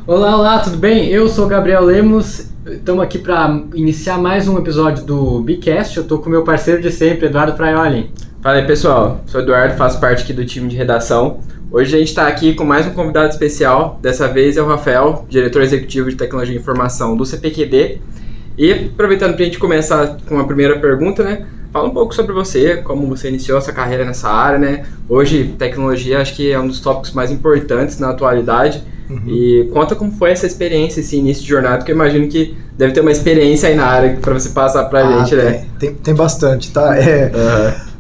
Olá, olá, tudo bem? Eu sou o Gabriel Lemos, estamos aqui para iniciar mais um episódio do Bicast. Eu estou com o meu parceiro de sempre, Eduardo Fraioli. Fala aí, pessoal, sou o Eduardo, faço parte aqui do time de redação. Hoje a gente está aqui com mais um convidado especial, dessa vez é o Rafael, diretor executivo de tecnologia e informação do CPQD. E aproveitando para a gente começar com a primeira pergunta, né? Fala um pouco sobre você, como você iniciou a sua carreira nessa área, né? Hoje, tecnologia acho que é um dos tópicos mais importantes na atualidade. E conta como foi essa experiência, esse início de jornada, porque eu imagino que deve ter uma experiência aí na área para você passar pra gente, né? Tem bastante, tá?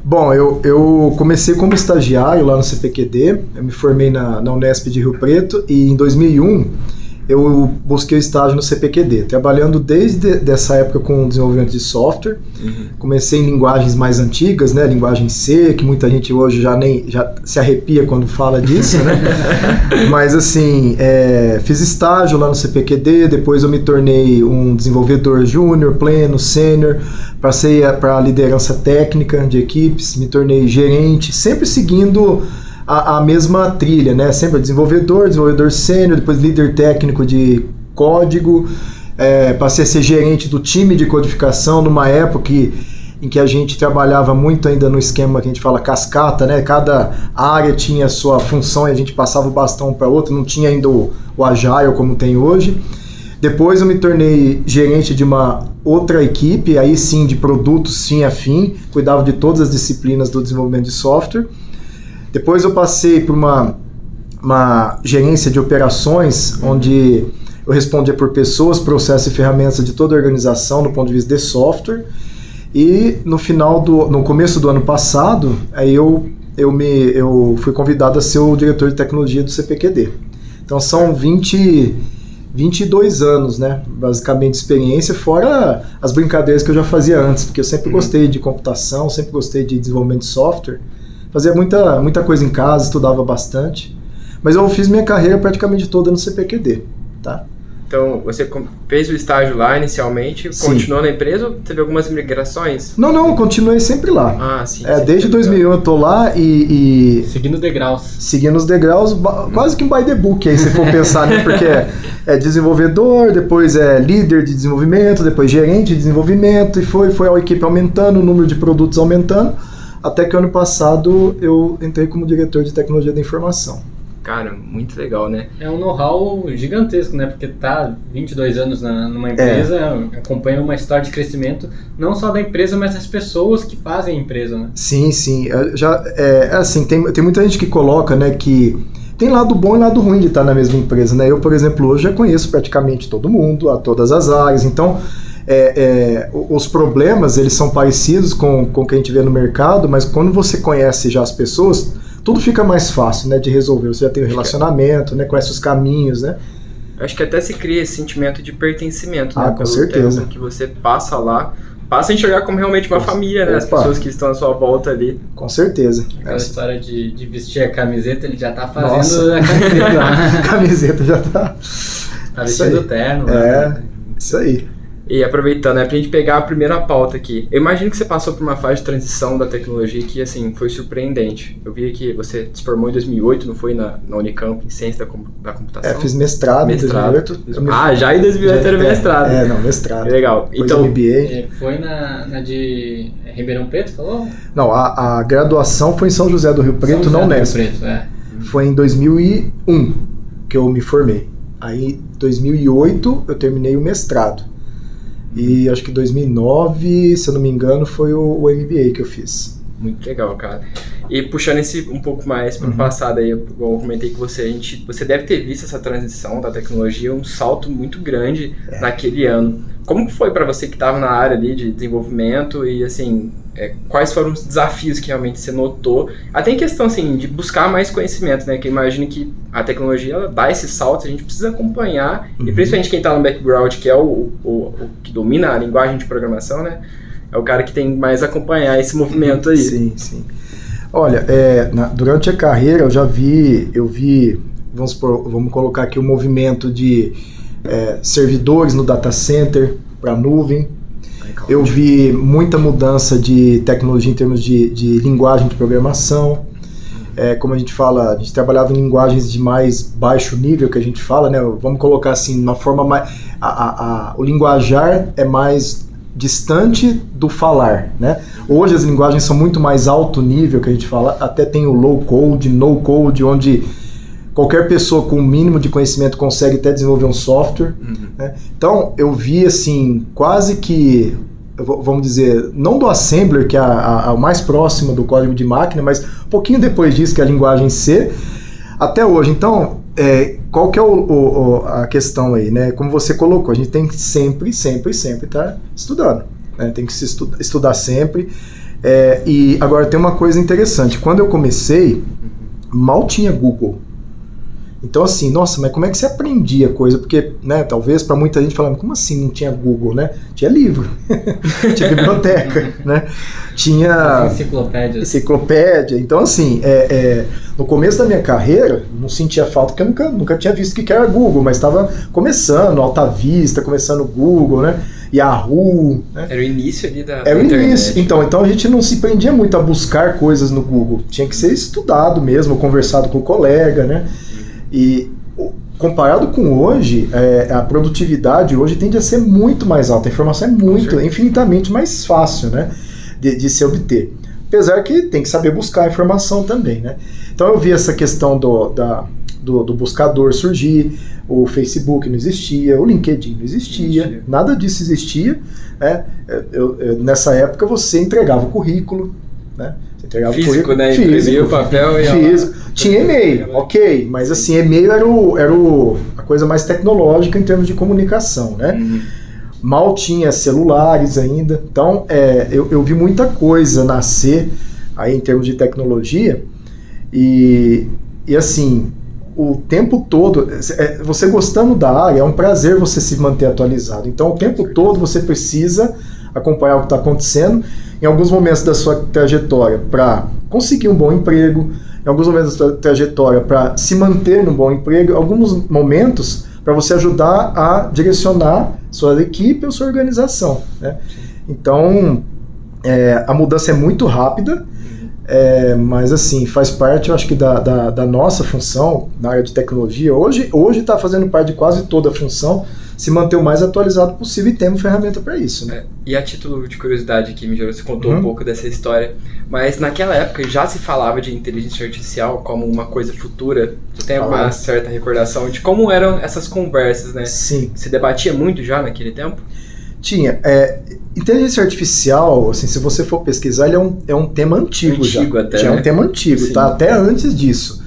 Bom, eu comecei como estagiário lá no CPQD, eu me formei na Unesp de Rio Preto e em 2001 eu busquei o estágio no CPQD, trabalhando desde essa época com desenvolvimento de software. Comecei em linguagens mais antigas, né? Linguagem C, que muita gente hoje já se arrepia quando fala disso, né? Mas assim, fiz estágio lá no CPQD, depois eu me tornei um desenvolvedor júnior, pleno, sênior, passei para a liderança técnica de equipes, me tornei gerente, sempre seguindo a mesma trilha, né? Sempre desenvolvedor sênior, depois líder técnico de código, passei a ser gerente do time de codificação numa época em que a gente trabalhava muito ainda no esquema que a gente fala cascata, né? Cada área tinha a sua função e a gente passava o bastão para outra, não tinha ainda o Agile como tem hoje. Depois eu me tornei gerente de uma outra equipe, aí sim de produtos sim a fim, cuidava de todas as disciplinas do desenvolvimento de software. Depois eu passei por uma gerência de operações, onde eu respondia por pessoas, processos e ferramentas de toda a organização no ponto de vista de software. E no começo do ano passado, aí eu fui convidado a ser o diretor de tecnologia do CPQD. Então são 22 anos, né, basicamente, de experiência, fora as brincadeiras que eu já fazia antes, porque eu sempre gostei de computação, sempre gostei de desenvolvimento de software. Fazia muita coisa em casa, estudava bastante, mas eu fiz minha carreira praticamente toda no CPQD, tá? Então, você fez o estágio lá inicialmente, sim. Continuou na empresa ou teve algumas migrações? Não, continuei sempre lá. Ah, sim. Desde 2001 eu tô lá e... Seguindo degraus. Seguindo os degraus, quase que um by the book, aí se for pensar, né? Porque é desenvolvedor, depois é líder de desenvolvimento, depois gerente de desenvolvimento, e foi a equipe aumentando, o número de produtos aumentando, até que ano passado eu entrei como diretor de tecnologia da informação. Cara, muito legal, né? É um know-how gigantesco, né? Porque tá 22 anos numa empresa, acompanha uma história de crescimento, não só da empresa, mas das pessoas que fazem a empresa, né? Sim. Assim, tem muita gente que coloca, né, que tem lado bom e lado ruim de estar na mesma empresa, né? Eu, por exemplo, hoje já conheço praticamente todo mundo, a todas as áreas, então... os problemas, eles são parecidos com o que a gente vê no mercado, mas quando você conhece já as pessoas, tudo fica mais fácil, né, de resolver. Você já tem o relacionamento, né, conhece os caminhos, né? Acho que até se cria esse sentimento de pertencimento, né? Com certeza. Que você passa lá, passa a enxergar como realmente uma família, né? As pessoas que estão à sua volta ali. Com certeza. Aquela história de vestir a camiseta, ele já tá fazendo a camiseta. A camiseta já tá... Tá vestindo o terno. Isso aí. E aproveitando, pra gente pegar a primeira pauta aqui. Eu imagino que você passou por uma fase de transição da tecnologia que, assim, foi surpreendente. Eu vi que você se formou em 2008, não foi na Unicamp, em Ciência da Computação? Fiz mestrado em 2008. Já em 2008 era mestrado. Mestrado. Que legal. Então, MBA. Foi na de Ribeirão Preto, falou? Não, a graduação foi em São José do Rio Preto, não Unesp. Foi em 2001 que eu me formei. Aí, em 2008, eu terminei o mestrado. E acho que 2009, se eu não me engano, foi o MBA que eu fiz. Muito legal, cara. E puxando esse um pouco mais para o passado aí, igual eu comentei com você, você deve ter visto essa transição da tecnologia, um salto muito grande naquele ano. Como que foi para você que estava na área ali de desenvolvimento e, assim, quais foram os desafios que realmente você notou? Até em questão, assim, de buscar mais conhecimento, né? Que eu imagino que a tecnologia, ela dá esse salto, a gente precisa acompanhar, e principalmente quem está no background, que é o que domina a linguagem de programação, né? É o cara que tem mais acompanhar esse movimento aí. Sim. Olha, durante a carreira eu vi, vamos colocar aqui o movimento de servidores no data center para nuvem. Eu vi muita mudança de tecnologia em termos de linguagem de programação. como a gente fala, a gente trabalhava em linguagens de mais baixo nível, que a gente fala, né? Vamos colocar assim, uma forma mais... o linguajar é mais distante do falar, né? Hoje as linguagens são muito mais alto nível, que a gente fala, até tem o low code, no code, onde qualquer pessoa com o mínimo de conhecimento consegue até desenvolver um software, né? Então eu vi assim, quase que, vamos dizer, não do assembler, que é a mais próxima do código de máquina, mas um pouquinho depois disso, que é a linguagem C, até hoje. Então, qual que é a questão aí, né? Como você colocou, a gente tem que sempre estar estudando, né? Tem que se estudar sempre. E agora tem uma coisa interessante, quando eu comecei, mal tinha Google. Então assim, nossa, mas como é que você aprendia coisa? Porque, né, talvez para muita gente falando, como assim não tinha Google, né? Tinha livro, tinha biblioteca, né? Tinha enciclopédia. Então assim, no começo da minha carreira, não sentia falta, porque eu nunca tinha visto o que era Google, mas estava começando, Alta Vista, começando o Google, né? Yahoo, né? Era o início ali da Era o início. Então a gente não se prendia muito a buscar coisas no Google. Tinha que ser estudado mesmo, conversado com o colega, né? E comparado com hoje, a produtividade hoje tende a ser muito mais alta. A informação é infinitamente mais fácil, né, de se obter. Apesar que tem que saber buscar a informação também, né? Então eu vi essa questão do buscador surgir, o Facebook não existia, o LinkedIn não existia, nada disso existia, né? Nessa época você entregava o currículo, né? Físico, né? Imprimia o papel e físico. Tinha e-mail, ok, mas assim, e-mail era a coisa mais tecnológica em termos de comunicação, né? Mal tinha celulares ainda, então eu vi muita coisa nascer aí em termos de tecnologia e assim, o tempo todo, você gostando da área, é um prazer você se manter atualizado, então o tempo todo você precisa acompanhar o que está acontecendo, em alguns momentos da sua trajetória para conseguir um bom emprego, em alguns momentos da sua trajetória para se manter num bom emprego, em alguns momentos para você ajudar a direcionar sua equipe ou sua organização, né? Então, a mudança é muito rápida, mas assim, faz parte, eu acho que da nossa função na área de tecnologia. Hoje está fazendo parte de quase toda a função, se manter o mais atualizado possível e temos ferramenta para isso, né? E a título de curiosidade aqui, Mijoro, você contou um pouco dessa história, mas naquela época já se falava de inteligência artificial como uma coisa futura. Você tem alguma certa recordação de como eram essas conversas, né? Sim. Se debatia muito já naquele tempo? Tinha. Inteligência artificial, assim, se você for pesquisar, ele é um tema antigo já. Até, já é um tema antigo, tá? Até antes disso.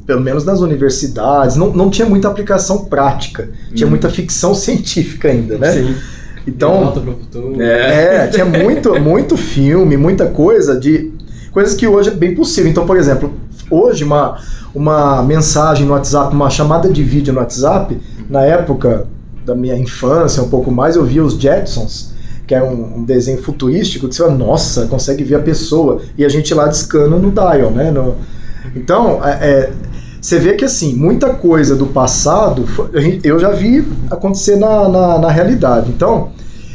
Pelo menos nas universidades, não tinha muita aplicação prática, tinha muita ficção científica ainda, né? Sim. Então, tinha muito filme, muita coisa coisas que hoje é bem possível. Então, por exemplo, hoje uma mensagem no WhatsApp, uma chamada de vídeo no WhatsApp, na época da minha infância, um pouco mais, eu via os Jetsons, que é um desenho futurístico, que você fala, nossa, consegue ver a pessoa, e a gente lá discando no dial, né? Então, você vê que assim, muita coisa do passado eu já vi acontecer na realidade. Então,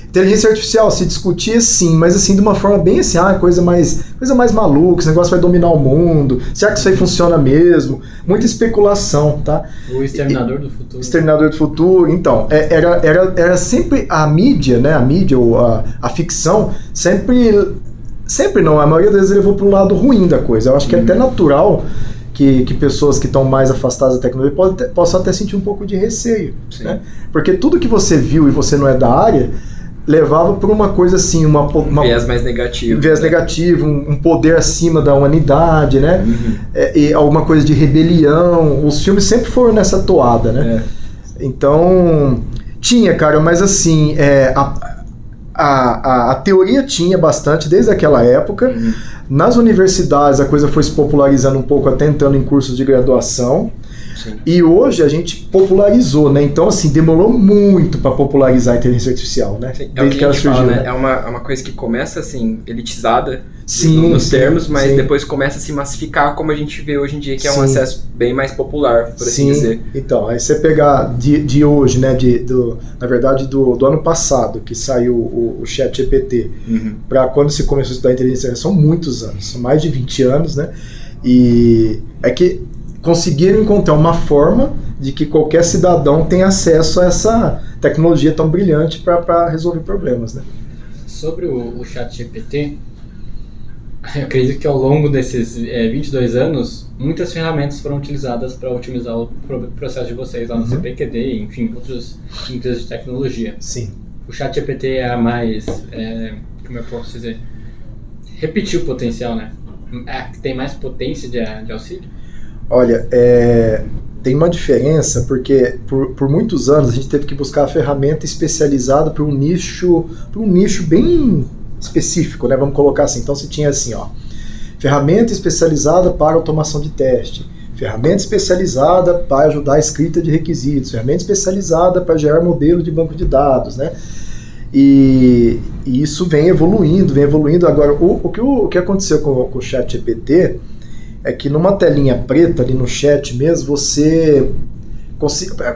inteligência artificial se discutia sim, mas assim, de uma forma bem assim, coisa mais maluca, esse negócio vai dominar o mundo, será que isso aí funciona mesmo? Muita especulação, tá? O Exterminador do Futuro. Exterminador do Futuro, então, era sempre a mídia, né? A mídia ou a ficção, sempre não, a maioria das vezes levou para um lado ruim da coisa. Eu acho que é até natural que pessoas que estão mais afastadas da tecnologia possam até sentir um pouco de receio, né? Porque tudo que você viu e você não é da área, levava por uma coisa assim, um viés mais negativo. Um viés negativo, um poder acima da humanidade, né? E alguma coisa de rebelião. Os filmes sempre foram nessa toada, né? Então, tinha, cara, mas assim, a teoria tinha bastante desde aquela época. Nas universidades a coisa foi se popularizando um pouco, até entrando em cursos de graduação. Sim. E hoje a gente popularizou, né? Então, assim, demorou muito para popularizar a inteligência artificial, né? Sim, desde que ela surgiu, né? É uma coisa que começa, assim, elitizada nos termos, mas depois começa a se massificar, como a gente vê hoje em dia, que é um acesso bem mais popular, por assim dizer. Então, aí você pegar de hoje, né? Na verdade, do ano passado, que saiu o ChatGPT, para quando se começou a estudar inteligência artificial, são muitos anos, são mais de 20 anos, né? E é que conseguiram encontrar uma forma de que qualquer cidadão tenha acesso a essa tecnologia tão brilhante para resolver problemas, né? Sobre o ChatGPT, eu acredito que ao longo desses 22 anos, muitas ferramentas foram utilizadas para otimizar o processo de vocês lá no CPQD, enfim, outras empresas de tecnologia. Sim. O ChatGPT é a mais, como eu posso dizer, repetir o potencial, né? Tem mais potência de auxílio? Olha, tem uma diferença, porque por muitos anos a gente teve que buscar a ferramenta especializada para um nicho bem específico, né? Vamos colocar assim. Então, se tinha assim, ó, ferramenta especializada para automação de teste, ferramenta especializada para ajudar a escrita de requisitos, ferramenta especializada para gerar modelo de banco de dados, né? E isso vem evoluindo. Agora, o que aconteceu com o ChatGPT é que numa telinha preta ali no chat mesmo, você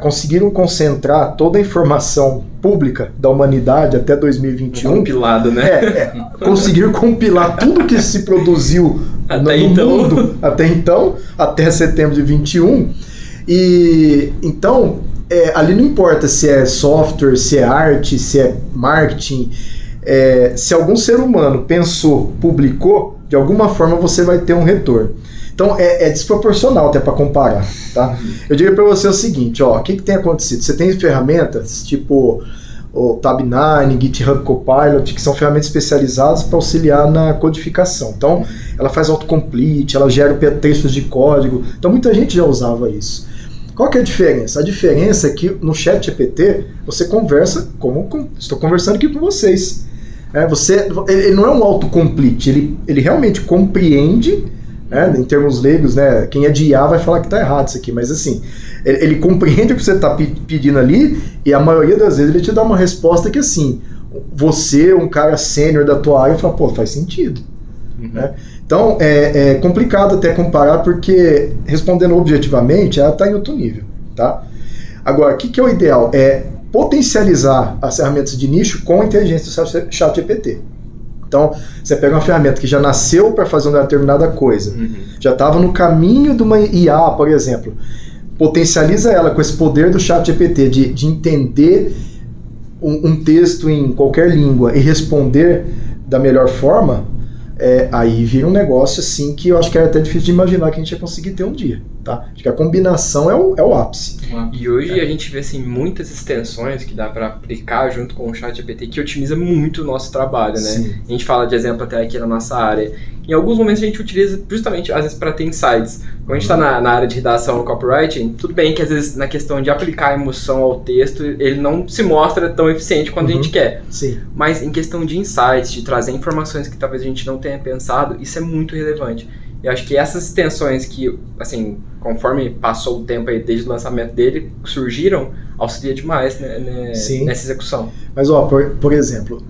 conseguiram concentrar toda a informação pública da humanidade até 2021. Compilado, né? Conseguiram compilar tudo que se produziu no mundo até então, até setembro de 21. E então, ali não importa se é software, se é arte, se é marketing, se algum ser humano pensou, publicou, de alguma forma você vai ter um retorno. Então é desproporcional até para comparar, tá? Eu diria para você o seguinte, ó, o que tem acontecido? Você tem ferramentas tipo o Tab9, GitHub Copilot, que são ferramentas especializadas para auxiliar na codificação. Então ela faz autocomplete, ela gera textos de código. Então muita gente já usava isso. Qual que é a diferença? A diferença é que no ChatGPT você conversa como estou conversando aqui com vocês. Ele não é um autocomplete, ele realmente compreende. Em termos leigos, né, quem é de IA vai falar que está errado isso aqui, mas assim, ele compreende o que você está pedindo ali e a maioria das vezes ele te dá uma resposta que assim, você, um cara sênior da tua área, fala, pô, faz sentido. Né? Então, é complicado até comparar porque, respondendo objetivamente, ela está em outro nível. Tá? Agora, o que é o ideal? É potencializar as ferramentas de nicho com a inteligência do ChatGPT. Então, você pega uma ferramenta que já nasceu para fazer uma determinada coisa, já estava no caminho de uma IA, por exemplo, potencializa ela com esse poder do ChatGPT de entender um texto em qualquer língua e responder da melhor forma, aí vira um negócio assim que eu acho que era até difícil de imaginar que a gente ia conseguir ter um dia. Tá? Acho que a combinação é o ápice. E hoje a gente vê assim, muitas extensões que dá para aplicar junto com o ChatGPT que otimiza muito o nosso trabalho, né? Sim. A gente fala de exemplo até aqui na nossa área. Em alguns momentos a gente utiliza justamente, às vezes, para ter insights. Quando a gente está na área de redação ou copywriting, tudo bem que às vezes na questão de aplicar a emoção ao texto, ele não se mostra tão eficiente quanto a gente quer. Sim. Mas em questão de insights, de trazer informações que talvez a gente não tenha pensado, isso é muito relevante. Eu acho que essas extensões que, assim, conforme passou o tempo aí, desde o lançamento dele, surgiram, auxilia demais, né, nessa execução. Mas, ó, por exemplo,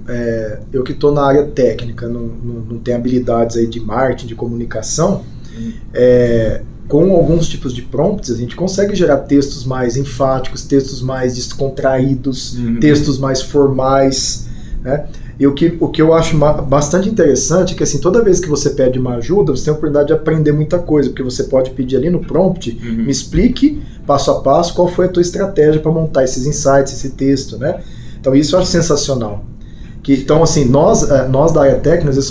eu que estou na área técnica, não tenho habilidades aí de marketing, de comunicação, com alguns tipos de prompts, a gente consegue gerar textos mais enfáticos, textos mais descontraídos, textos mais formais, né? E o que eu acho bastante interessante é que assim, toda vez que você pede uma ajuda, você tem a oportunidade de aprender muita coisa, porque você pode pedir ali no prompt, me explique passo a passo qual foi a tua estratégia para montar esses insights, esse texto, né? Então isso eu acho sensacional. Então assim, nós da área técnica, às vezes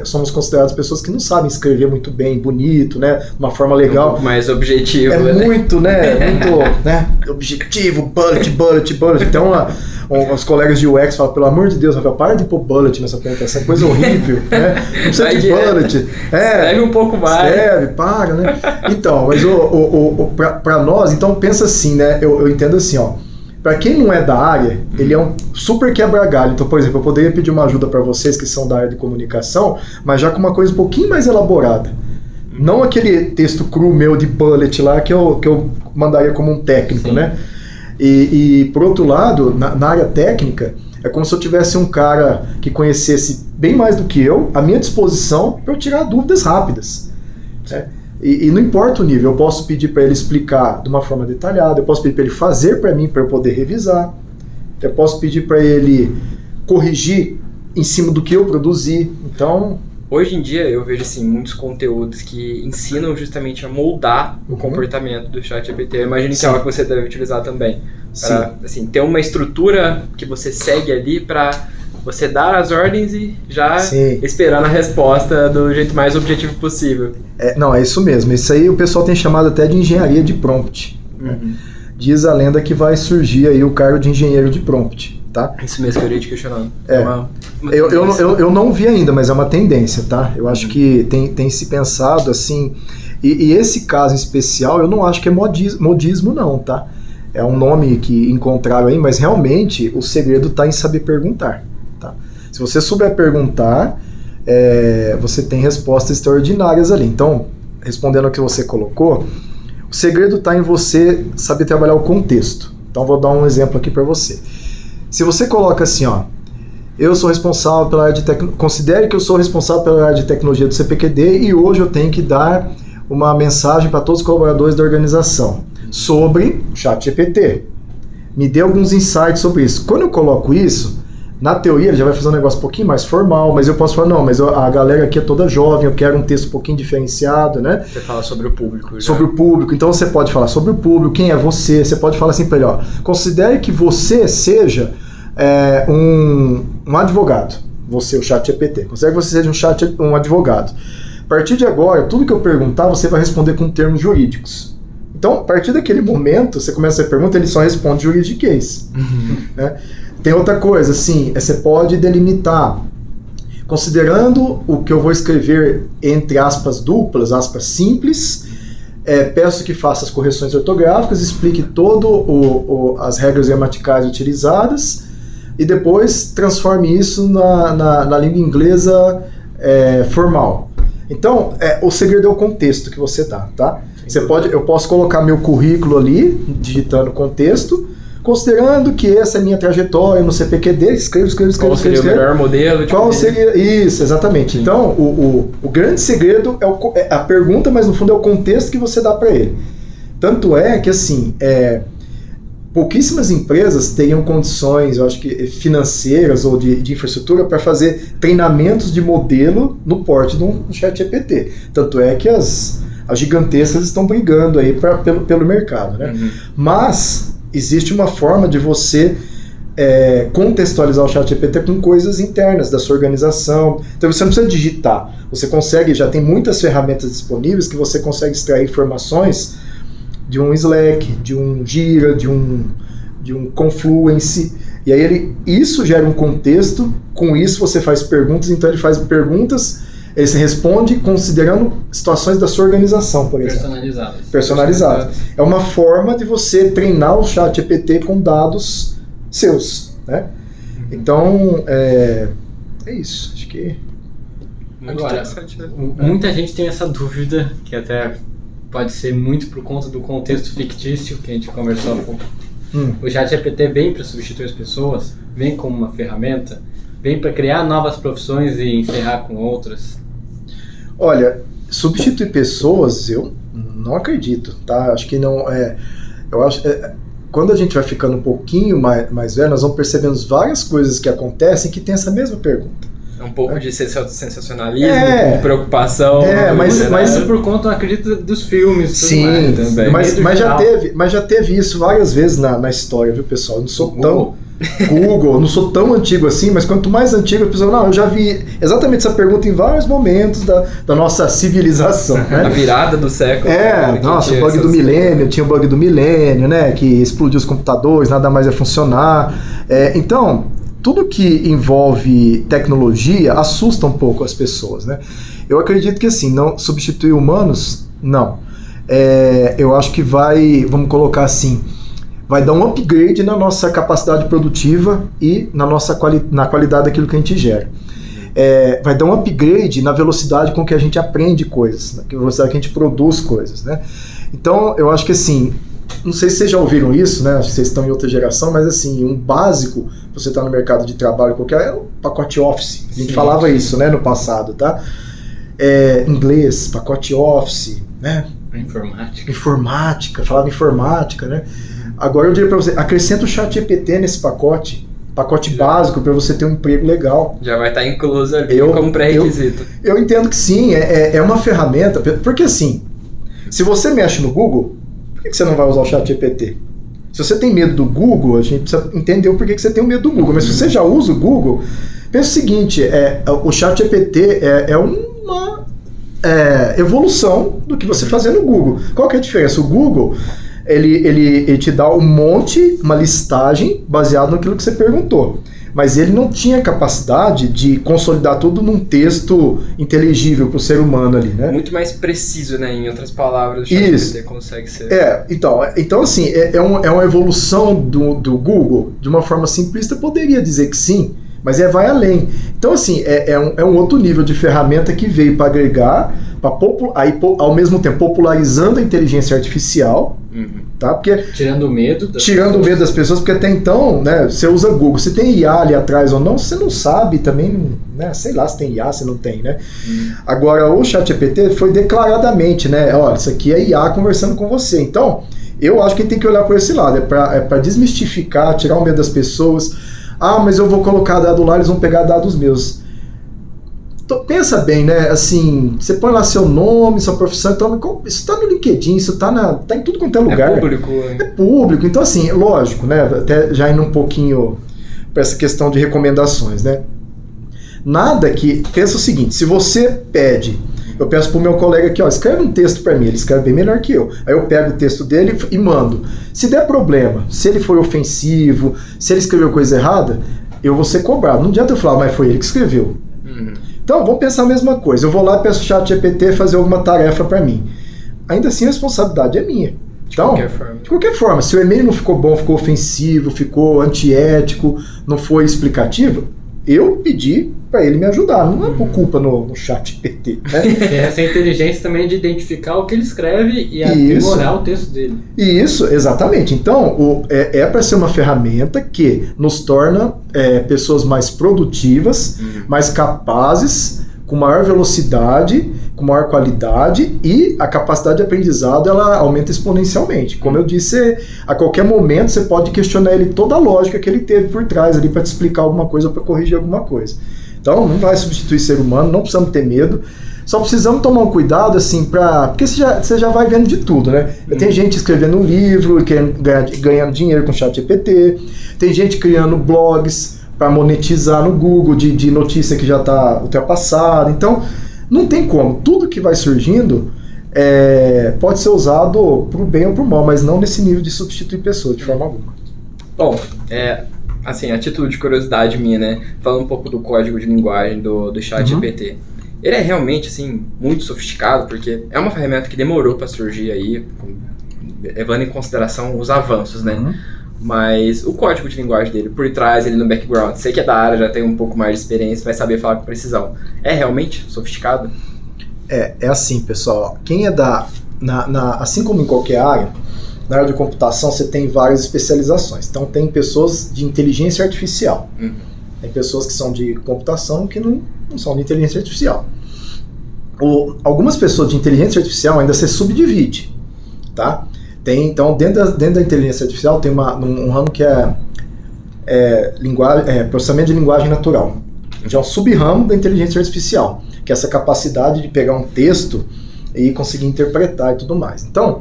somos considerados pessoas que não sabem escrever muito bem, bonito, né? De uma forma legal. Um pouco mais objetivo. Muito, né? Muito, né? Objetivo, bullet. Então, os colegas de UX falam, pelo amor de Deus, Rafael, para de pôr bullet nessa apresentação, coisa horrível, né? Não precisa de bullet. Escreve um pouco mais. Escreve, para, né? Então, mas para nós, então pensa assim, né? Eu entendo assim, ó. Para quem não é da área, ele é um super quebra-galho. Então, por exemplo, eu poderia pedir uma ajuda para vocês que são da área de comunicação, mas já com uma coisa um pouquinho mais elaborada. Não aquele texto cru meu de bullet lá que eu mandaria como um técnico, né? E por outro lado, na área técnica, é como se eu tivesse um cara que conhecesse bem mais do que eu, à minha disposição, para eu tirar dúvidas rápidas. Né? E não importa o nível, eu posso pedir para ele explicar de uma forma detalhada, eu posso pedir para ele fazer para mim, para eu poder revisar, eu posso pedir para ele corrigir em cima do que eu produzi. Então, Hoje em dia eu vejo assim, muitos conteúdos que ensinam justamente a moldar o comportamento do ChatGPT. Eu imagino que é algo que você deve utilizar também. Para assim, ter uma estrutura que você segue ali para você dar as ordens e já esperando a resposta do jeito mais objetivo possível. Não, é isso mesmo. Isso aí o pessoal tem chamado até de engenharia de prompt. Né? Diz a lenda que vai surgir aí o cargo de engenheiro de prompt. Tá? Isso mesmo que eu iria te questionando. Eu não vi ainda, mas é uma tendência, tá? Eu acho que tem se pensado assim, e esse caso em especial eu não acho que é modismo não, tá? É um nome que encontraram aí, mas realmente o segredo está em saber perguntar, tá? Se você souber perguntar, você tem respostas extraordinárias ali. Então, respondendo ao que você colocou, o segredo está em você saber trabalhar o contexto. Então, vou dar um exemplo aqui para você. Se você coloca assim, ó, eu sou responsável pela área de tecnologia, considere que eu sou responsável pela área de tecnologia do CPQD e hoje eu tenho que dar uma mensagem para todos os colaboradores da organização sobre o ChatGPT. Me dê alguns insights sobre isso. Quando eu coloco isso, na teoria ele já vai fazer um negócio um pouquinho mais formal, mas eu posso falar, não, mas a galera aqui é toda jovem, eu quero um texto um pouquinho diferenciado, né? Você fala sobre o público. Sobre o público, então você pode falar sobre o público, quem é você pode falar assim para ele, ó, considere que você seja um advogado, você, o ChatGPT, considere que você seja um advogado. A partir de agora, tudo que eu perguntar, você vai responder com termos jurídicos. Então, a partir daquele momento, você começa a pergunta, ele só responde juridiquês. Né? Tem outra coisa, assim, você pode delimitar, considerando o que eu vou escrever entre aspas duplas, aspas simples, peço que faça as correções ortográficas, explique todo as regras gramaticais utilizadas e depois transforme isso na língua inglesa formal. Então, o segredo é o contexto que você dá, tá? Eu posso colocar meu currículo ali, digitando contexto, considerando que essa é a minha trajetória no CPQD, escrevo. Qual seria o melhor modelo? Qual seria? Isso, exatamente. Sim. Então, o grande segredo é a pergunta, mas no fundo é o contexto que você dá para ele. Tanto é que, assim, pouquíssimas empresas teriam condições, eu acho que financeiras ou de infraestrutura para fazer treinamentos de modelo no porte de um ChatGPT. Tanto é que as gigantescas estão brigando aí pelo mercado, né? Mas existe uma forma de você contextualizar o ChatGPT com coisas internas da sua organização. Então você não precisa digitar. Você consegue, já tem muitas ferramentas disponíveis que você consegue extrair informações de um Slack, de um Jira, de um Confluence. E aí isso gera um contexto, com isso você faz perguntas, então ele faz perguntas, ele se responde considerando situações da sua organização, por exemplo. Personalizadas. É uma forma de você treinar o ChatGPT com dados seus, né? Então, é isso. Acho que... Agora, muita gente tem essa dúvida, que até pode ser muito por conta do contexto fictício que a gente conversou há pouco. O ChatGPT vem para substituir as pessoas, vem como uma ferramenta, vem para criar novas profissões e encerrar com outras. Olha, substituir pessoas, eu não acredito, tá? Acho que não eu acho quando a gente vai ficando um pouquinho mais velho, nós vamos percebendo várias coisas que acontecem que tem essa mesma pergunta. É um pouco de sensacionalismo, com preocupação. Mas por conta, eu acredito, dos filmes. Sim, também. Mas já teve isso várias vezes na história, viu, pessoal? Eu não sou Google, não sou tão antigo assim, mas quanto mais antigo a pessoa, eu já vi exatamente essa pergunta em vários momentos da nossa civilização, né? A virada do século. O bug do milênio, tinha o bug do milênio, né? Que explodiu os computadores, nada mais ia funcionar. Então, tudo que envolve tecnologia assusta um pouco as pessoas, né? Eu acredito que assim, não substituir humanos, não. Eu acho que vamos colocar assim, vai dar um upgrade na nossa capacidade produtiva e na qualidade daquilo que a gente gera. Vai dar um upgrade na velocidade com que a gente aprende coisas, na velocidade que a gente produz coisas, né? Então, eu acho que assim, não sei se vocês já ouviram isso, né? Acho que vocês estão em outra geração, mas assim, um básico, você está no mercado de trabalho qualquer, é o pacote Office. A gente falava isso, né, no passado, tá? Inglês, pacote Office, né? Informática, falava informática, né? Agora eu diria para você, acrescenta o ChatGPT nesse pacote, pacote básico para você ter um emprego legal. Já vai estar incluso ali como pré-requisito. Eu entendo que sim, é uma ferramenta, porque assim, se você mexe no Google, por que você não vai usar o ChatGPT? Se você tem medo do Google, a gente precisa entender o porquê que você tem o medo do Google, mas se você já usa o Google, pensa o seguinte, o ChatGPT é uma evolução do que você fazia no Google. Qual que é a diferença? O Google, ele te dá uma listagem baseada naquilo que você perguntou. Mas ele não tinha capacidade de consolidar tudo num texto inteligível para o ser humano ali, né? Muito mais preciso, né? Em outras palavras, o ChatGPT consegue ser... Então assim, é uma evolução do Google. De uma forma simplista, poderia dizer que sim, mas vai além. Então, assim, é um outro nível de ferramenta que veio para agregar, ao mesmo tempo popularizando a inteligência artificial, tá? Porque, tirando o medo das pessoas, porque até então, né, você usa Google, se tem IA ali atrás ou não, você não sabe também, né, sei lá se tem IA, se não tem, né? Agora, o ChatGPT foi declaradamente, né, olha, isso aqui é IA conversando com você. Então, eu acho que tem que olhar por esse lado, é para desmistificar, tirar o medo das pessoas. Ah, mas eu vou colocar dado lá, eles vão pegar dados meus. Então, pensa bem, né? Assim, você põe lá seu nome, sua profissão, então, isso tá no LinkedIn, isso tá em tudo quanto é lugar. É público. É público. Então, assim, lógico, né? Até já indo um pouquinho para essa questão de recomendações, né? Nada que... Pensa o seguinte, se você pede... Eu peço pro meu colega aqui, ó, escreve um texto para mim, ele escreve bem melhor que eu. Aí eu pego o texto dele e mando. Se der problema, se ele foi ofensivo, se ele escreveu coisa errada, eu vou ser cobrado. Não adianta eu falar, mas foi ele que escreveu. Então, vamos pensar a mesma coisa. Eu vou lá e peço o ChatGPT fazer alguma tarefa para mim. Ainda assim, a responsabilidade é minha. Então, de qualquer forma, se o e-mail não ficou bom, ficou ofensivo, ficou antiético, não foi explicativo, eu pedi para ele me ajudar, não é por culpa no ChatGPT, né? Essa inteligência também de identificar o que ele escreve e aprimorar o texto dele. Isso, exatamente. Então, é para ser uma ferramenta que nos torna pessoas mais produtivas, mais capazes, com maior velocidade, com maior qualidade, e a capacidade de aprendizado ela aumenta exponencialmente. Como eu disse, a qualquer momento você pode questionar ele toda a lógica que ele teve por trás ali para te explicar alguma coisa ou para corrigir alguma coisa. Então não vai substituir ser humano, não precisamos ter medo, só precisamos tomar um cuidado assim porque você já vai vendo de tudo, né? Tem gente escrevendo um livro, ganhando dinheiro com ChatGPT, tem gente criando blogs para monetizar no Google de notícia que já está ultrapassada. Então, não tem como. Tudo que vai surgindo pode ser usado para o bem ou para o mal, mas não nesse nível de substituir pessoas, de forma alguma. Bom, assim, a título de curiosidade minha, né? Falando um pouco do código de linguagem do ChatGPT. Ele é realmente, assim, muito sofisticado, porque é uma ferramenta que demorou para surgir aí, levando em consideração os avanços, né? Mas o código de linguagem dele, por trás, ele no background, sei que é da área, já tem um pouco mais de experiência, vai saber falar com precisão. É realmente sofisticado? É assim, pessoal. Quem é assim como em qualquer área, na área de computação você tem várias especializações. Então tem pessoas de inteligência artificial. Tem pessoas que são de computação que não são de inteligência artificial. Algumas pessoas de inteligência artificial ainda se subdivide, tá? Então, dentro da inteligência artificial tem um ramo que processamento de linguagem natural. Já é um sub-ramo da inteligência artificial, que é essa capacidade de pegar um texto e conseguir interpretar e tudo mais. Então,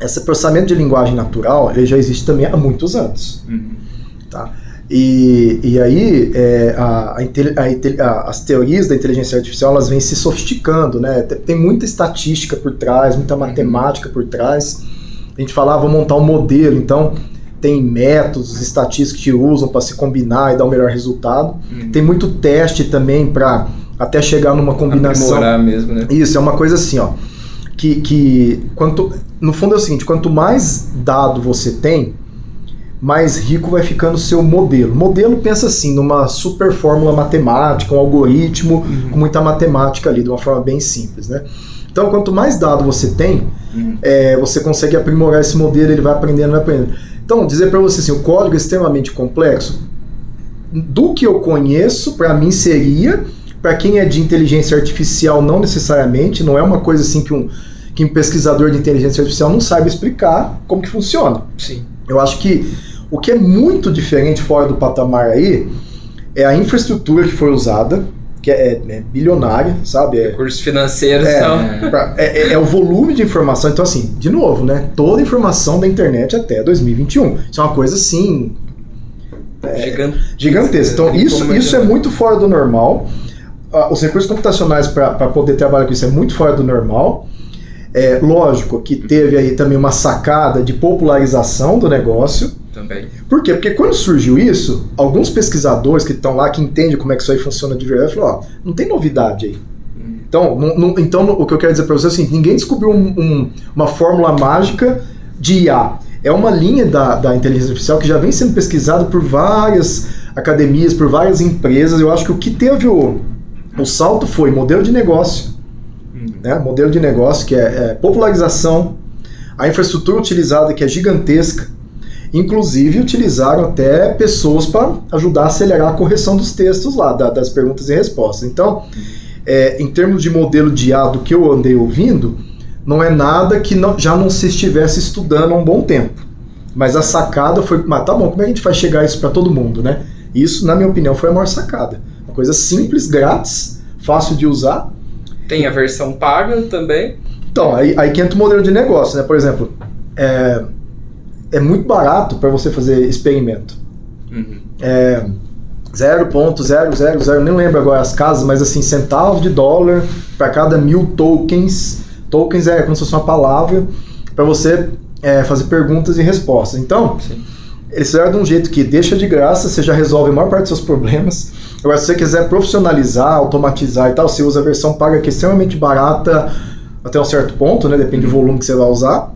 esse processamento de linguagem natural ele já existe também há muitos anos. Tá? E aí as teorias da inteligência artificial elas vêm se sofisticando, né? Tem muita estatística por trás, muita matemática por trás. A gente falava, vamos montar um modelo, então tem métodos estatísticos que usam para se combinar e dar o melhor resultado. Tem muito teste também para até chegar numa combinação. Aprimorar mesmo, né? Isso, é uma coisa assim, ó, no fundo é o seguinte, quanto mais dado você tem, mais rico vai ficando o seu modelo. Modelo, pensa assim, numa super fórmula matemática, um algoritmo com muita matemática ali, de uma forma bem simples, né? Então, quanto mais dado você tem, você consegue aprimorar esse modelo, ele vai aprendendo. Então, dizer para você assim, o código é extremamente complexo. Do que eu conheço, para mim seria, para quem é de inteligência artificial, não necessariamente, não é uma coisa assim que um pesquisador de inteligência artificial não sabe explicar como que funciona. Sim. Eu acho que O que é muito diferente fora do patamar aí é a infraestrutura que foi usada, que é bilionária, sabe? Recursos financeiros é o volume de informação. Então, assim, de novo, né? Toda a informação da internet até 2021. Isso é uma coisa, assim, gigantesca. Então, isso é muito fora do normal. Os recursos computacionais para poder trabalhar com isso é muito fora do normal. Lógico que teve aí também uma sacada de popularização do negócio. Também. Por quê? Porque quando surgiu isso, alguns pesquisadores que estão lá, que entendem como é que isso aí funciona de verdade, falaram, não tem novidade aí. Então, o que eu quero dizer para vocês é assim, ninguém descobriu uma fórmula mágica de IA. É uma linha da inteligência artificial que já vem sendo pesquisada por várias academias, por várias empresas. Eu acho que o que teve o salto foi modelo de negócio, né? Modelo de negócio que é popularização, a infraestrutura utilizada que é gigantesca. Inclusive, utilizaram até pessoas para ajudar a acelerar a correção dos textos lá, das perguntas e respostas. Então, em termos de modelo de IA, do que eu andei ouvindo, não é nada que já não se estivesse estudando há um bom tempo. Mas a sacada foi, tá bom, como é que a gente vai chegar a isso para todo mundo, né? Isso, na minha opinião, foi a maior sacada. Uma coisa simples, grátis, fácil de usar. Tem a versão paga também. Então, aí que entra o modelo de negócio, né? Por exemplo, é muito barato para você fazer experimento. 0,000, nem lembro agora as casas, mas assim, centavos de dólar para cada 1000 tokens. Tokens é como se fosse uma palavra para você fazer perguntas e respostas. Então, eles fizeram de um jeito que deixa de graça, você já resolve a maior parte dos seus problemas. Agora, se você quiser profissionalizar, automatizar e tal, você usa a versão paga, que é extremamente barata até um certo ponto, né? Depende do volume que você vai usar.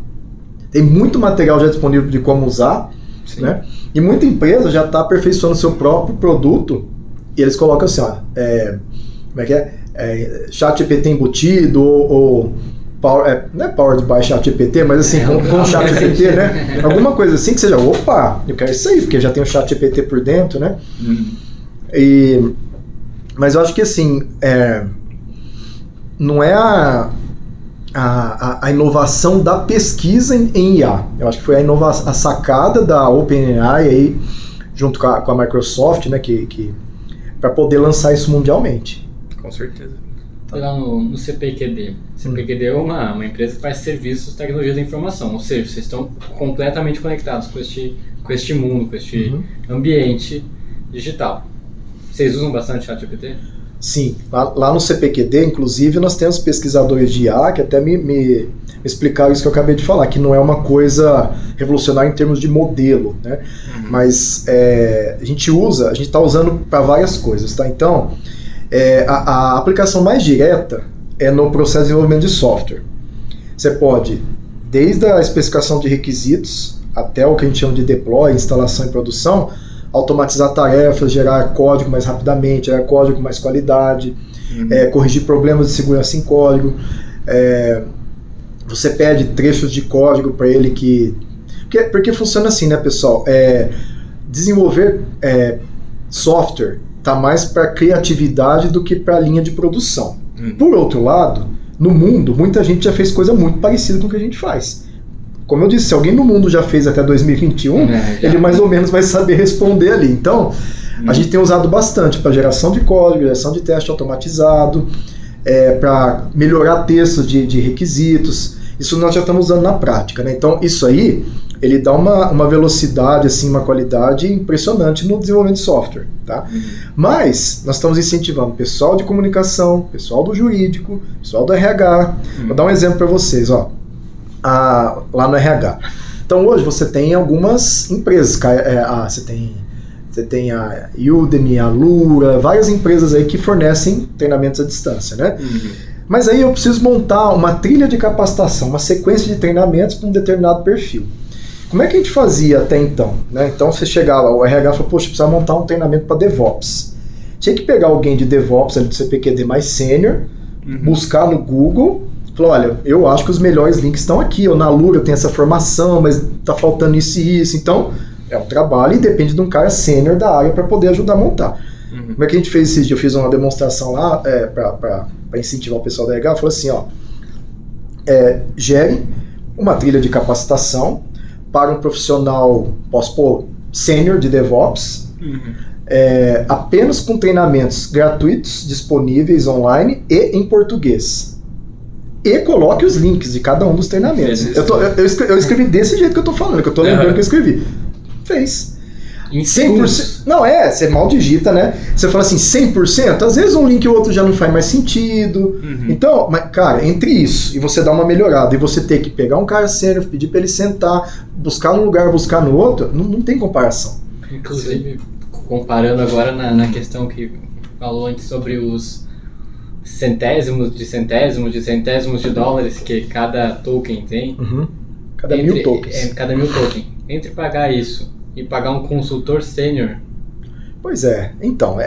Tem muito material já disponível de como usar, né? E muita empresa já está aperfeiçoando o seu próprio produto e eles colocam assim, ó, como é que é? ChatGPT embutido ou não é powered by ChatGPT, mas assim, com ChatGPT, né? Alguma coisa assim que seja, opa, eu quero isso aí, porque já tem o ChatGPT por dentro, né? Mas eu acho que assim, não é a inovação da pesquisa em IA. Eu acho que foi a sacada da OpenAI aí, junto com a Microsoft, né, que para poder lançar isso mundialmente. Com certeza. Foi lá no CPQD. CPQD é uma empresa que faz serviços de tecnologia da informação, ou seja, vocês estão completamente conectados com este mundo, com este ambiente digital. Vocês usam bastante ChatGPT? Sim, lá no CPQD, inclusive, nós temos pesquisadores de IA que até me explicaram isso que eu acabei de falar, que não é uma coisa revolucionária em termos de modelo, né? Mas a gente está usando para várias coisas, tá? Então, a aplicação mais direta é no processo de desenvolvimento de software. Você pode, desde a especificação de requisitos até o que a gente chama de deploy, instalação e produção, automatizar tarefas, gerar código mais rapidamente, gerar código com mais qualidade, corrigir problemas de segurança em código. Você pede trechos de código para ele porque funciona assim, né, pessoal? Desenvolver software está mais para criatividade do que para linha de produção. Por outro lado, no mundo, muita gente já fez coisa muito parecida com o que a gente faz. Como eu disse, se alguém no mundo já fez até 2021, ele mais ou menos vai saber responder ali. Então, a gente tem usado bastante para geração de código, geração de teste automatizado, para melhorar textos de requisitos. Isso nós já estamos usando na prática, né? Então, isso aí, ele dá uma velocidade, assim, uma qualidade impressionante no desenvolvimento de software, tá? Mas, nós estamos incentivando pessoal de comunicação, pessoal do jurídico, pessoal do RH. Vou dar um exemplo para vocês, ó. Lá no RH. Então hoje você tem algumas empresas, você tem a Udemy, a Lura, várias empresas aí que fornecem treinamentos à distância, né? Mas aí eu preciso montar uma trilha de capacitação, uma sequência de treinamentos para um determinado perfil. Como é que a gente fazia até então, né? Então você chegava, o RH falou, poxa, precisa montar um treinamento para DevOps. Tinha que pegar alguém de DevOps ali do CPQD mais sênior, buscar no Google. Falou, olha, eu acho que os melhores links estão aqui, ou na Lura tem essa formação, mas tá faltando isso e isso. Então, é um trabalho e depende de um cara sênior da área para poder ajudar a montar. Como é que a gente fez esses dias? Eu fiz uma demonstração lá para incentivar o pessoal da RH. Falou assim, ó, gere uma trilha de capacitação para um profissional, posso pôr sênior de DevOps, apenas com treinamentos gratuitos, disponíveis online e em português. E coloque os links de cada um dos treinamentos. Eu escrevi desse jeito que eu tô falando, que eu tô lembrando que eu escrevi. Fez. Em 100%. Não, você mal digita, né? Você fala assim, 100%, às vezes um link ou outro já não faz mais sentido. Então, mas, cara, entre isso e você dar uma melhorada e você ter que pegar um cara sério, pedir pra ele sentar, buscar num lugar, buscar no outro, não tem comparação. Inclusive, comparando agora na questão que falou antes sobre os centésimos de dólares que cada token tem. Cada 1000 tokens. Cada 1000 tokens. Entre pagar isso e pagar um consultor sênior. Pois é, então,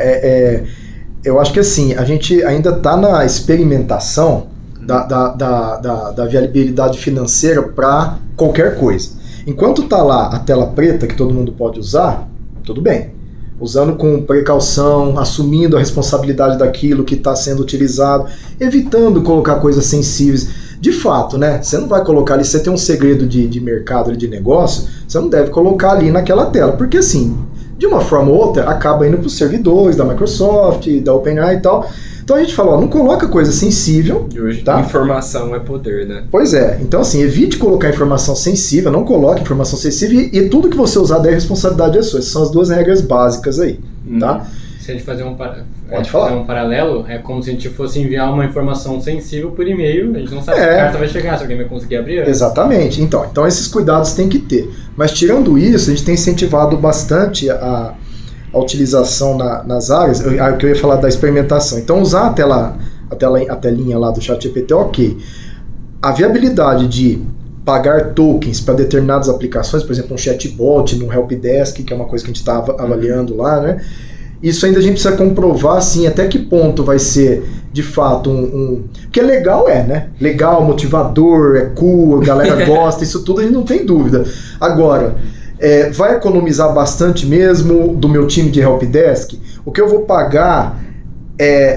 eu acho que assim, a gente ainda está na experimentação da viabilidade financeira para qualquer coisa. Enquanto está lá a tela preta que todo mundo pode usar, tudo bem. Usando com precaução, assumindo a responsabilidade daquilo que está sendo utilizado, evitando colocar coisas sensíveis. De fato, né? Você não vai colocar ali, você tem um segredo de mercado, de negócio, você não deve colocar ali naquela tela, porque assim, de uma forma ou outra, acaba indo para os servidores da Microsoft, da OpenAI e tal. Então a gente fala, não coloca coisa sensível. E hoje, tá? Informação é poder, né? Pois é. Então assim, evite colocar informação sensível, não coloque informação sensível e tudo que você usar daí a responsabilidade é sua. Essas são as duas regras básicas aí, tá? Se a gente fazer fazer um paralelo, é como se a gente fosse enviar uma informação sensível por e-mail, a gente não sabe se a carta vai chegar, se alguém vai conseguir abrir. Exatamente. Então esses cuidados tem que ter. Mas tirando isso, a gente tem incentivado bastante a utilização nas áreas, que eu ia falar da experimentação. Então usar a telinha lá do ChatGPT, ok. A viabilidade de pagar tokens para determinadas aplicações, por exemplo, um chatbot, no helpdesk, que é uma coisa que a gente está avaliando lá, né? Isso ainda a gente precisa comprovar, assim, até que ponto vai ser, de fato, Porque legal né? Legal, motivador, é cool, a galera gosta, isso tudo a gente não tem dúvida. Agora, vai economizar bastante mesmo do meu time de helpdesk? O que eu vou pagar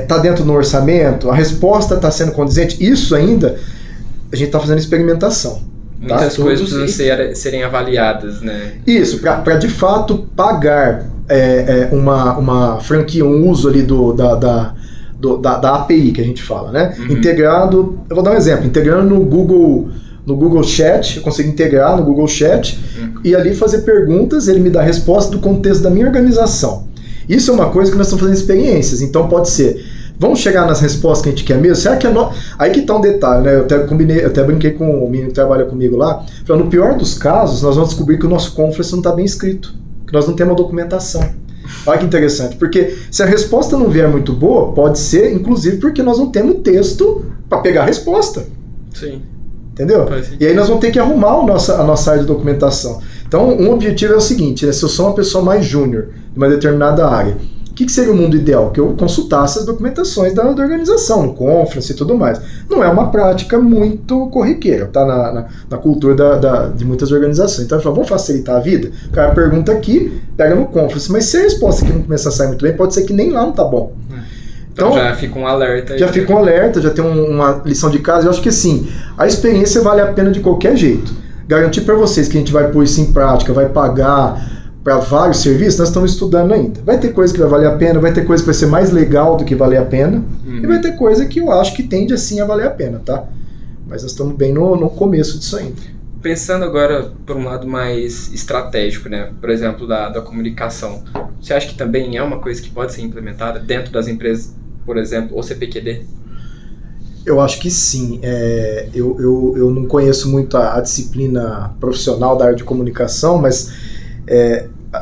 tá dentro do orçamento? A resposta está sendo condizente? Isso ainda, a gente está fazendo experimentação. Muitas coisas precisam serem avaliadas, né? Isso, para de fato pagar uma franquia, um uso ali da API que a gente fala, né? Integrado, eu vou dar um exemplo, integrando no Google Chat, eu consigo integrar no Google Chat e ali fazer perguntas, ele me dá a resposta do contexto da minha organização. Isso é uma coisa que nós estamos fazendo experiências, então pode ser, vamos chegar nas respostas que a gente quer mesmo? Será que aí que está um detalhe, né? Eu até brinquei com o menino que trabalha comigo lá, falando, no pior dos casos, nós vamos descobrir que o nosso conference não está bem escrito, que nós não temos uma documentação. Olha que interessante, porque se a resposta não vier muito boa, pode ser, inclusive, porque nós não temos texto para pegar a resposta. Sim. Entendeu? E aí nós vamos ter que arrumar a nossa área de documentação. Então, um objetivo é o seguinte, né? Se eu sou uma pessoa mais júnior de uma determinada área, o que seria o mundo ideal? Que eu consultasse as documentações da organização, no conference e tudo mais. Não é uma prática muito corriqueira, tá? Na cultura de muitas organizações. Então, vamos facilitar a vida? O cara pergunta aqui, pega no conference, mas se a resposta aqui não começar a sair muito bem, pode ser que nem lá não tá bom. Então já fica um alerta. Já fica um alerta, já tem uma lição de casa. Eu acho que sim, a experiência vale a pena de qualquer jeito. Garantir para vocês que a gente vai pôr isso em prática, vai pagar para vários serviços, nós estamos estudando ainda. Vai ter coisa que vai valer a pena, vai ter coisa que vai ser mais legal do que valer a pena, e vai ter coisa que eu acho que tende assim a valer a pena, tá? Mas nós estamos bem no começo disso ainda. Pensando agora por um lado mais estratégico, né? Por exemplo, da comunicação. Você acha que também é uma coisa que pode ser implementada dentro das empresas, por exemplo, ou CPQD? Eu acho que sim. Eu não conheço muito a disciplina profissional da área de comunicação, mas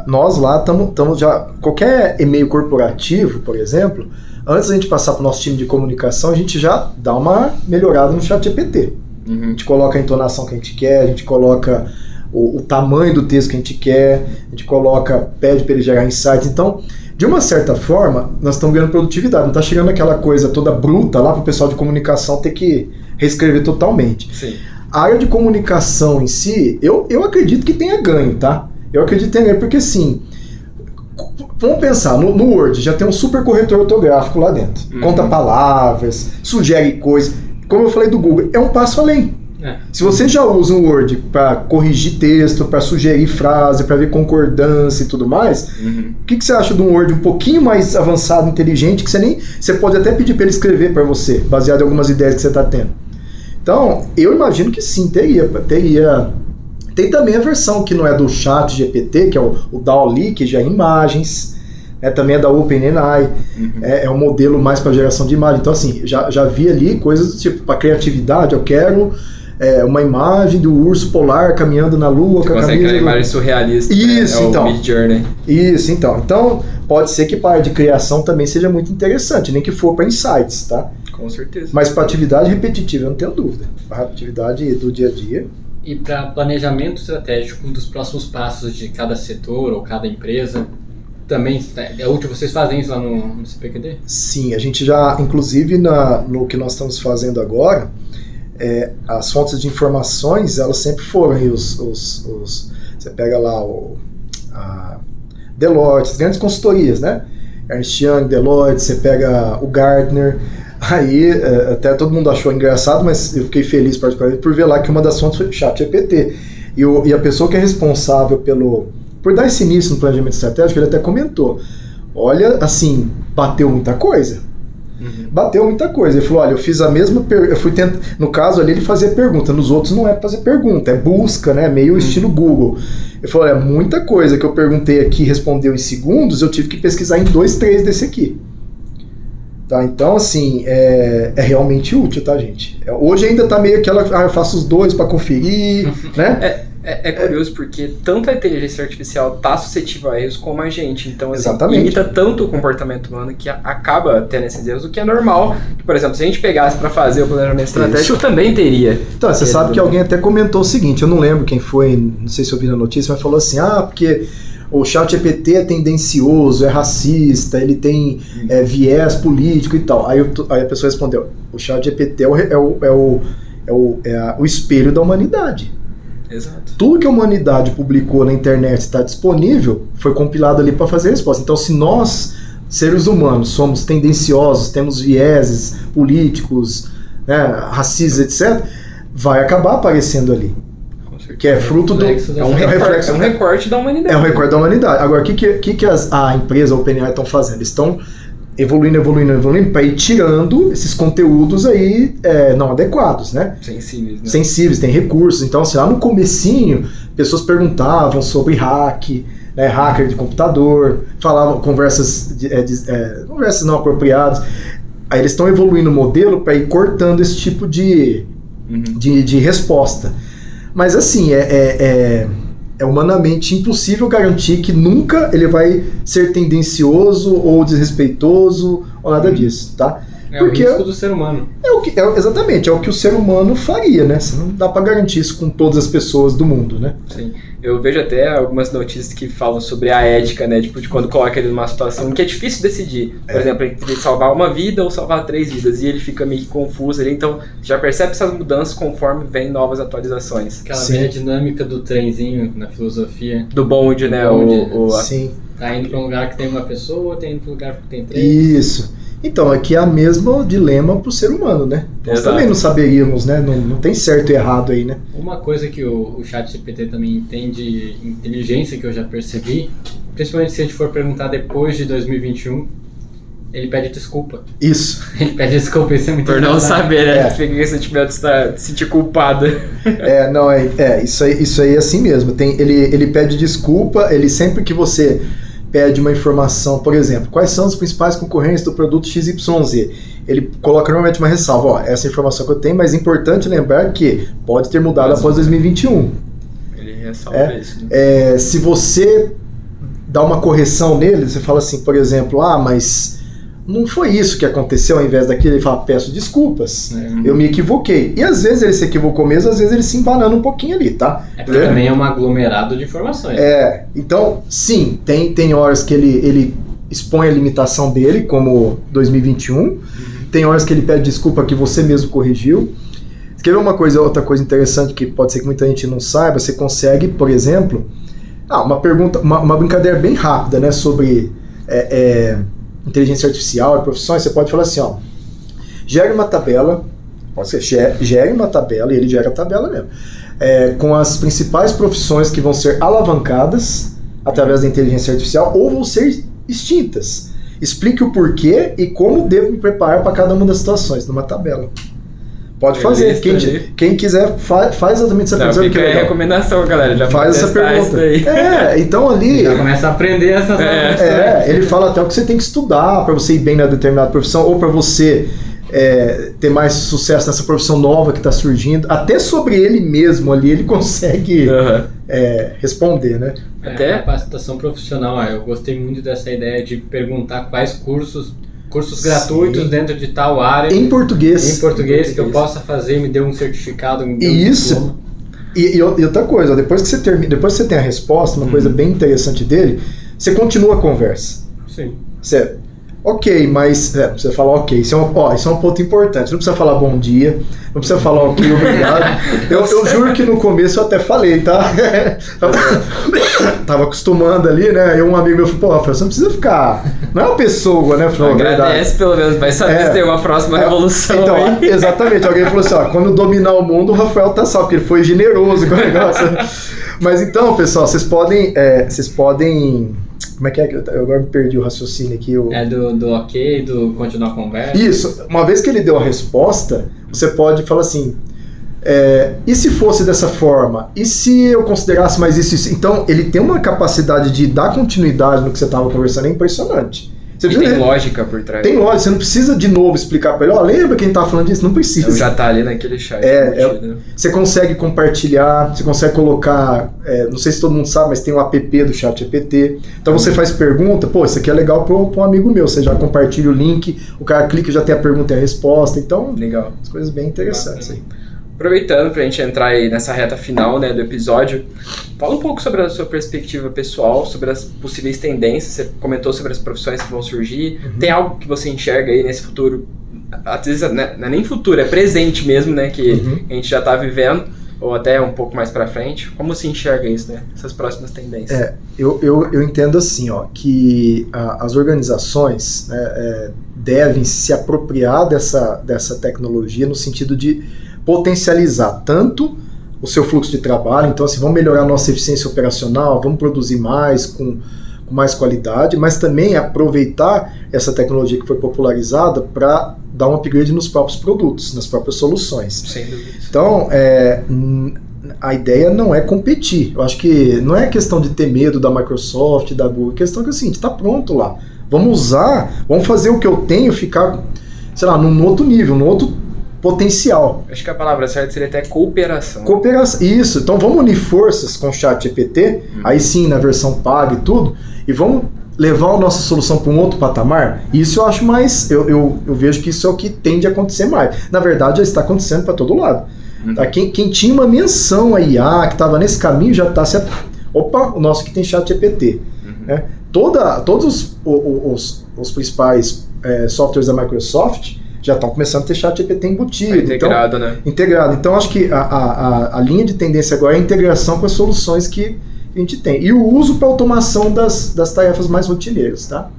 nós lá estamos já... Qualquer e-mail corporativo, por exemplo, antes da gente passar para o nosso time de comunicação, a gente já dá uma melhorada no ChatGPT. A gente coloca a entonação que a gente quer, a gente coloca o tamanho do texto que a gente quer, a gente pede para ele gerar insights. Então, de uma certa forma, nós estamos ganhando produtividade. Não está chegando aquela coisa toda bruta lá para o pessoal de comunicação ter que reescrever totalmente. Sim. A área de comunicação em si, eu acredito que tenha ganho, tá? Eu acredito que tenha ganho, porque assim, vamos pensar, no Word já tem um super corretor ortográfico lá dentro. Conta palavras, sugere coisas. Como eu falei do Google, é um passo além. Se você já usa o Word para corrigir texto, para sugerir frase, para ver concordância e tudo mais, o que você acha de um Word um pouquinho mais avançado, inteligente, que você pode até pedir para ele escrever para você, baseado em algumas ideias que você está tendo? Então, eu imagino que sim, teria. Tem também a versão que não é do ChatGPT, que é o DALL-E, que já é imagens, também é da OpenAI, é um modelo mais para geração de imagem. Então, assim, já vi ali coisas do tipo, para criatividade, eu quero uma imagem do urso polar caminhando na lua com a camisa... Uma imagem surrealista. Isso, né? então. O Midjourney. Isso, então. Então, pode ser que para de criação também seja muito interessante, nem que for para insights, tá? Com certeza. Mas para atividade repetitiva, eu não tenho dúvida. Para atividade do dia a dia... E para planejamento estratégico dos próximos passos de cada setor ou cada empresa, também é útil vocês fazem isso lá no CPQD? Sim, a gente já, inclusive no que nós estamos fazendo agora, as fontes de informações, elas sempre foram aí você pega lá a Deloitte, as grandes consultorias, né? Ernst Young, Deloitte, você pega o Gartner, aí até todo mundo achou engraçado, mas eu fiquei feliz particularmente por ver lá que uma das fontes foi o ChatGPT. E a pessoa que é responsável por dar esse início no planejamento estratégico, ele até comentou, olha, assim, bateu muita coisa. Bateu muita coisa. Ele falou, olha, eu fiz a mesma pergunta, no caso ali ele fazia pergunta, nos outros não é fazer pergunta, é busca, né, meio estilo Google. Ele falou, olha, muita coisa que eu perguntei aqui e respondeu em segundos, eu tive que pesquisar em 2, 3 desse aqui. Tá, então, assim, é realmente útil, tá, gente? Hoje ainda tá meio aquela, eu faço os dois para conferir, né? É curioso porque tanto a inteligência artificial tá suscetível a erros como a gente. Então, assim, Exatamente. imita tanto o comportamento humano que acaba tendo esses erros, o que é normal. Por exemplo, se a gente pegasse para fazer o planejamento estratégico, também teria. Então, você sabe que alguém até comentou o seguinte, eu não lembro quem foi, não sei se eu vi na notícia, mas falou assim, porque o ChatGPT é tendencioso, é racista, ele tem viés político e tal. Aí a pessoa respondeu, o ChatGPT é o espelho da humanidade. Exato. Tudo que a humanidade publicou na internet está disponível, foi compilado ali para fazer a resposta. Então, se nós, seres humanos, somos tendenciosos, temos vieses políticos, né, racistas, etc., vai acabar aparecendo ali. Que é fruto do... É um recorte da humanidade. É um recorte da humanidade. Agora, o que a empresa, a OpenAI, estão fazendo? Eles estão evoluindo para ir tirando esses conteúdos aí não adequados, né? Sensíveis, né? Sensíveis, tem recursos. Então, assim, lá no comecinho, pessoas perguntavam sobre hacker de computador, falavam conversas não apropriadas. Aí eles estão evoluindo o modelo para ir cortando esse tipo de resposta. Mas, assim, é humanamente impossível garantir que nunca ele vai ser tendencioso ou desrespeitoso ou nada disso, tá? Porque o risco do ser humano. Exatamente, é o que o ser humano faria, né? Você não dá pra garantir isso com todas as pessoas do mundo, né? Sim. Eu vejo até algumas notícias que falam sobre a ética, né? Tipo, de quando coloca ele numa situação que é difícil decidir. Por exemplo, entre salvar uma vida ou salvar 3 vidas. E ele fica meio que confuso ali. Então, já percebe essas mudanças conforme vem novas atualizações. Aquela velha dinâmica do trenzinho na filosofia. Do bonde, né? Sim. Tá indo pra um lugar que tem uma pessoa, tá indo pra um lugar que tem 3. Isso. Então, aqui é o mesmo dilema pro ser humano, né? Nós também não saberíamos, né? Não tem certo e errado aí, né? Uma coisa que o ChatGPT também tem de inteligência que eu já percebi, principalmente se a gente for perguntar depois de 2021, ele pede desculpa. Isso. Ele pede desculpa, isso é muito por não saber, né? Fica esse sentimento de se sentir culpado. Isso aí é assim mesmo. Ele pede desculpa, ele sempre que você pede uma informação, por exemplo, quais são os principais concorrentes do produto XYZ? Ele coloca normalmente uma ressalva, essa informação que eu tenho, mas é importante lembrar que pode ter mudado após 2021. Ele ressalva isso. Né? Se você dá uma correção nele, você fala assim, por exemplo, mas não foi isso que aconteceu, ao invés daquilo, ele fala, peço desculpas, eu me equivoquei. E às vezes ele se equivocou mesmo, às vezes ele se embanana um pouquinho ali, tá? Porque também é um aglomerado de informações. Então, sim, tem horas que ele expõe a limitação dele, como 2021, tem horas que ele pede desculpa que você mesmo corrigiu. Quer ver outra coisa interessante que pode ser que muita gente não saiba, você consegue, por exemplo, uma brincadeira bem rápida, né, sobre inteligência artificial e profissões, você pode falar assim, gere uma tabela Pode ser, gere uma tabela, e ele gera a tabela mesmo. Com as principais profissões que vão ser alavancadas através da inteligência artificial ou vão ser extintas. Explique o porquê e como devo me preparar para cada uma das situações, numa tabela. Pode fazer. Quem quiser, faz exatamente essa pergunta. Fica aí a recomendação, galera. Já faz essa pergunta. Então ali... Já começa a aprender essas ele fala até o que você tem que estudar para você ir bem na determinada profissão ou para você ter mais sucesso nessa profissão nova que está surgindo. Até sobre ele mesmo ali, ele consegue responder, né? Até capacitação profissional. Eu gostei muito dessa ideia de perguntar quais cursos gratuitos dentro de tal área. Em português. Que eu possa fazer, me dê um certificado, me dê um diploma. E outra coisa, depois que você tem a resposta, uma coisa bem interessante dele, você continua a conversa. Sim. Ok, mas você fala ok, isso é um ponto importante. Não precisa falar bom dia, não precisa falar ok, obrigado. Eu juro que no começo eu até falei, tá? Tava acostumando ali, né? E um amigo meu falou, Rafael, você não precisa ficar. Não é uma pessoa, né? Falou, agradece pelo menos, vai saber se tem uma próxima revolução. Então, aí. Exatamente, alguém falou assim, quando dominar o mundo, o Rafael tá salvo, porque ele foi generoso com o negócio. Mas então, pessoal, vocês podem. Como é que eu agora me perdi o raciocínio aqui. Do ok, do continuar a conversa. Isso, uma vez que ele deu a resposta, você pode falar assim, e se fosse dessa forma? E se eu considerasse mais isso? Então, ele tem uma capacidade de dar continuidade no que você estava conversando, é impressionante. Tem lógica por trás. Tem lógica, você não precisa de novo explicar para ele, lembra quem estava falando disso? Não precisa. Já está ali naquele chat. Você consegue compartilhar, você consegue colocar, não sei se todo mundo sabe, mas tem um app do ChatGPT. Então você faz pergunta, isso aqui é legal para um amigo meu, você já compartilha o link, o cara clica, já tem a pergunta e a resposta. Então, legal. As coisas bem interessantes aí. Aproveitando para a gente entrar aí nessa reta final, né, do episódio, fala um pouco sobre a sua perspectiva pessoal, sobre as possíveis tendências. Você comentou sobre as profissões que vão surgir. Tem algo que você enxerga aí nesse futuro? Às vezes não é nem futuro, é presente mesmo, né, que a gente já está vivendo, ou até um pouco mais para frente. Como você enxerga isso, né, essas próximas tendências? Eu entendo assim, que as organizações devem se apropriar dessa tecnologia no sentido de potencializar tanto o seu fluxo de trabalho, então assim, vamos melhorar a nossa eficiência operacional, vamos produzir mais, com mais qualidade, mas também aproveitar essa tecnologia que foi popularizada para dar um upgrade nos próprios produtos, nas próprias soluções. Sem dúvida. Então, a ideia não é competir. Eu acho que não é questão de ter medo da Microsoft, da Google, a questão é que assim, está pronto lá. Vamos usar, vamos fazer o que eu tenho ficar, sei lá, num outro nível, num outro potencial. Acho que a palavra certa seria até cooperação. Isso. Então vamos unir forças com o ChatGPT, aí sim na versão paga e tudo, e vamos levar a nossa solução para um outro patamar. Isso eu acho mais, eu vejo que isso é o que tende a acontecer mais. Na verdade já está acontecendo para todo lado. Tá? Quem tinha uma menção a IA, que estava nesse caminho, já está o nosso aqui tem ChatGPT. Né? Todos os principais softwares da Microsoft já estão começando a ter ChatGPT embutido. Integrado, né? Integrado. Então, acho que a linha de tendência agora é a integração com as soluções que a gente tem. E o uso para automação das tarefas mais rotineiras, tá?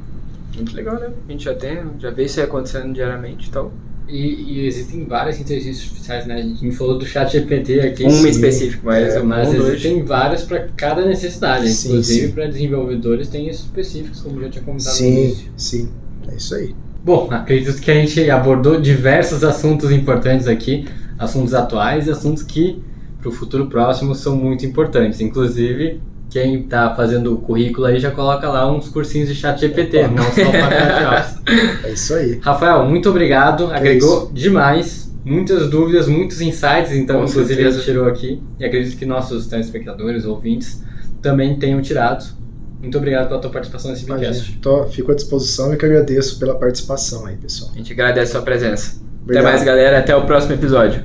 Muito legal, né? A gente já vê isso aí acontecendo diariamente, então... E existem várias inteligências artificiais, né? A gente falou do ChatGPT aqui. Uma específica, mas existem várias para cada necessidade. Inclusive, para desenvolvedores tem específicos, como já tinha comentado no início. Sim, é isso aí. Bom, acredito que a gente abordou diversos assuntos importantes aqui, assuntos atuais e assuntos que para o futuro próximo são muito importantes. Inclusive, quem está fazendo o currículo aí já coloca lá uns cursinhos de ChatGPT, não só para É isso aí. Rafael, muito obrigado, agregou demais, muitas dúvidas, muitos insights, então, com inclusive certeza. A gente tirou aqui, e acredito que nossos telespectadores, ouvintes, também tenham tirado. Muito obrigado pela tua participação nesse podcast. Fico à disposição e que agradeço pela participação aí, pessoal. A gente agradece a sua presença. Obrigado. Até mais, galera. Até o próximo episódio.